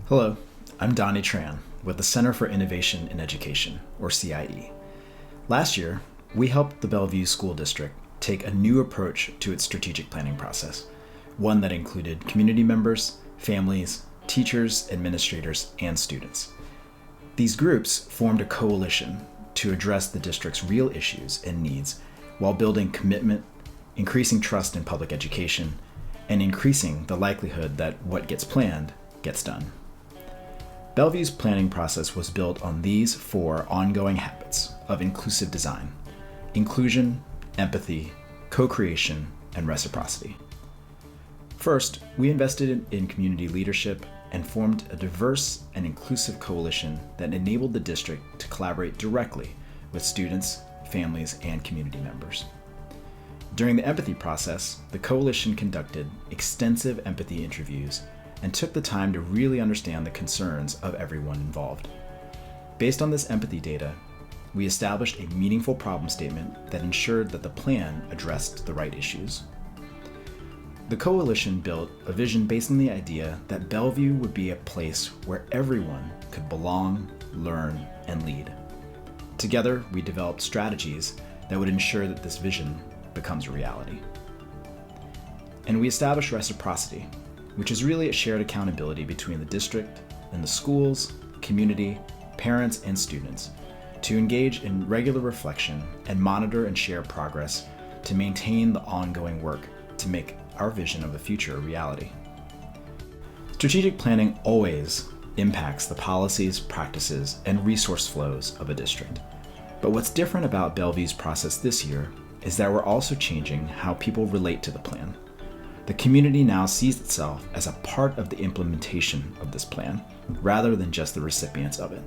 Hello, I'm Donnie Tran with the Center for Innovation in Education, or CIE. Last year, we helped the Bellevue School District take a new approach to its strategic planning process, one that included community members, families, teachers, administrators, and students. These groups formed a coalition to address the district's real issues and needs while building commitment, increasing trust in public education, and increasing the likelihood that what gets planned gets done. Bellevue's planning process was built on these 4 ongoing habits of inclusive design: inclusion, empathy, co-creation, and reciprocity. First, we invested in community leadership and formed a diverse and inclusive coalition that enabled the district to collaborate directly with students, families, and community members. During the empathy process, the coalition conducted extensive empathy interviews and took the time to really understand the concerns of everyone involved. Based on this empathy data, we established a meaningful problem statement that ensured that the plan addressed the right issues. The coalition built a vision based on the idea that Bellevue would be a place where everyone could belong, learn, and lead. Together, we developed strategies that would ensure that this vision becomes a reality. And we established reciprocity, which is really a shared accountability between the district and the schools, community, parents, and students to engage in regular reflection and monitor and share progress to maintain the ongoing work to make our vision of the future a reality. Strategic planning always impacts the policies, practices, and resource flows of a district. But what's different about Bellevue's process this year is that we're also changing how people relate to the plan. The community now sees itself as a part of the implementation of this plan, rather than just the recipients of it.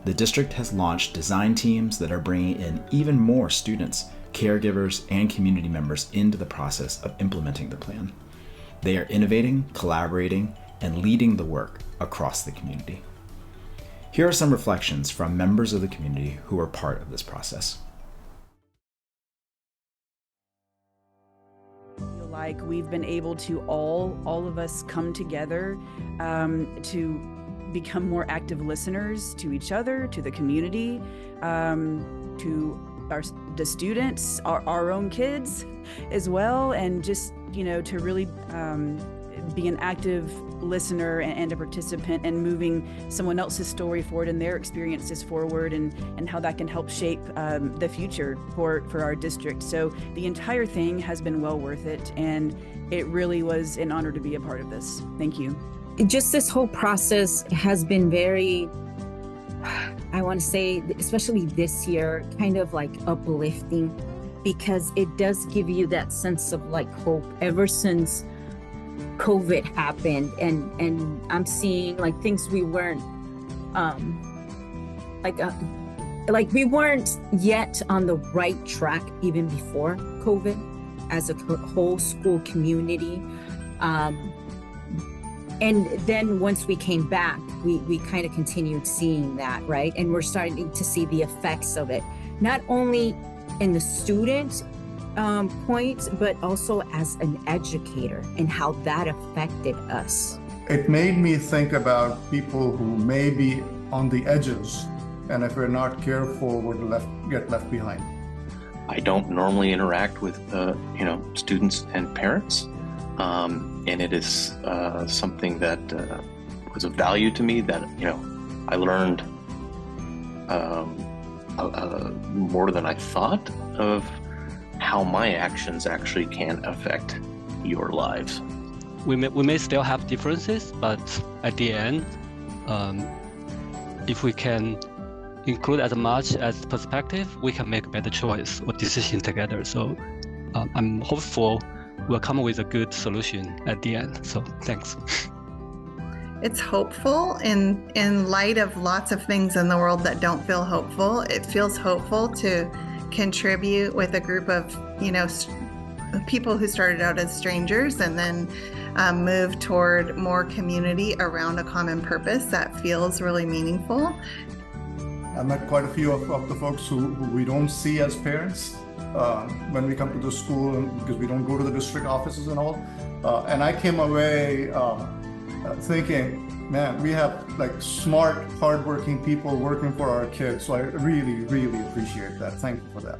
The district has launched design teams that are bringing in even more students, caregivers, and community members into the process of implementing the plan. They are innovating, collaborating, and leading the work across the community. Here are some reflections from members of the community who are part of this process. Like we've been able to all of us come together to become more active listeners to each other, to the community, to the students, our own kids as well, and just to really be an active listener and a participant and moving someone else's story forward and their experiences forward, and how that can help shape the future for our district. So the entire thing has been well worth it, and it really was an honor to be a part of this. Thank you. Just this whole process has been very, I want to say, especially this year, kind of like uplifting, because it does give you that sense of like hope ever since COVID happened, and I'm seeing like things we weren't like we weren't yet on the right track even before COVID as a whole school community, and then once we came back, we kind of continued seeing that, right? And we're starting to see the effects of it, not only in the student point, but also as an educator and how that affected us. It made me think about people who may be on the edges, and if we're not careful, would get left behind. I don't normally interact with students and parents, and it is something that was of value to me that I learned more than I thought of how my actions actually can affect your lives. We may still have differences, but at the end, if we can include as much as perspective, we can make better choice or decision together. So I'm hopeful we'll come with a good solution at the end. So thanks. It's hopeful in light of lots of things in the world that don't feel hopeful. It feels hopeful to contribute with a group of people who started out as strangers and then move toward more community around a common purpose that feels really meaningful. I met quite a few of the folks who we don't see as parents when we come to the school, because we don't go to the district offices and all. And I came away thinking, man, we have like smart, hardworking people working for our kids. So I really, really appreciate that. Thank you for that.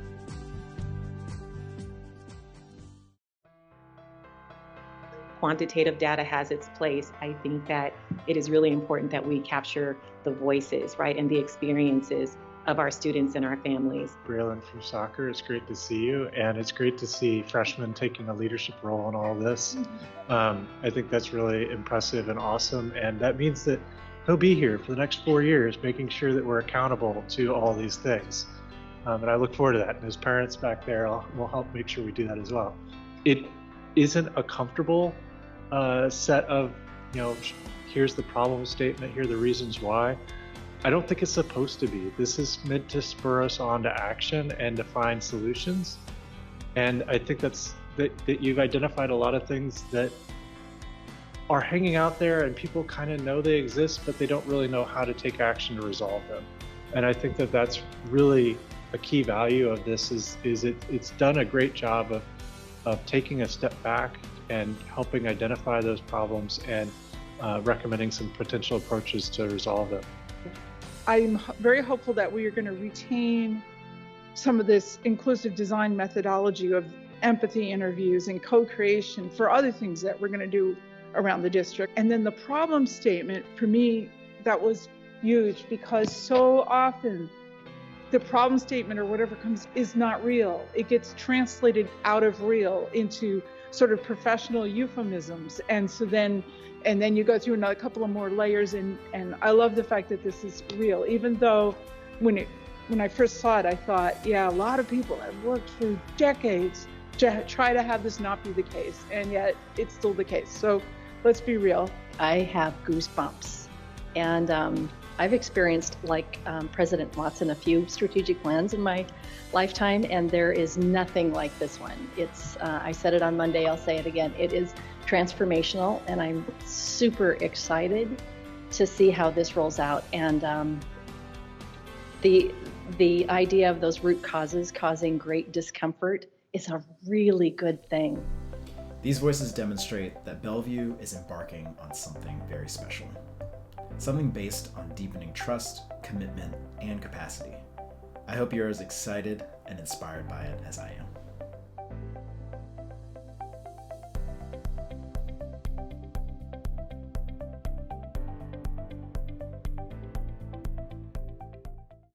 Quantitative data has its place. I think that it is really important that we capture the voices, right, and the experiences of our students and our families. Braylon from soccer, it's great to see you, and it's great to see freshmen taking a leadership role in all this. I think that's really impressive and awesome, and that means that he'll be here for the next 4 years, making sure that we're accountable to all these things. And I look forward to that, and his parents back there will help make sure we do that as well. It isn't a comfortable set of, here's the problem statement, here are the reasons why. I don't think it's supposed to be. This is meant to spur us on to action and to find solutions. And I think that you've identified a lot of things that are hanging out there and people kind of know they exist, but they don't really know how to take action to resolve them. And I think that that's really a key value of this is it's done a great job of taking a step back and helping identify those problems and recommending some potential approaches to resolve them. I'm very hopeful that we are going to retain some of this inclusive design methodology of empathy interviews and co-creation for other things that we're going to do around the district. And then the problem statement, for me, that was huge, because so often the problem statement or whatever comes is not real. It gets translated out of real into sort of professional euphemisms. And so then you go through another couple of more layers, and I love the fact that this is real, even though when I first saw it, I thought, yeah, a lot of people have worked for decades to try to have this not be the case, and yet it's still the case. So let's be real. I have goosebumps, and I've experienced, like President Watson, a few strategic plans in my lifetime, and there is nothing like this one. It's, I said it on Monday, I'll say it again, it is transformational, and I'm super excited to see how this rolls out. And the idea of those root causes causing great discomfort is a really good thing. These voices demonstrate that Bellevue is embarking on something very special. Something based on deepening trust, commitment, and capacity. I hope you're as excited and inspired by it as I am.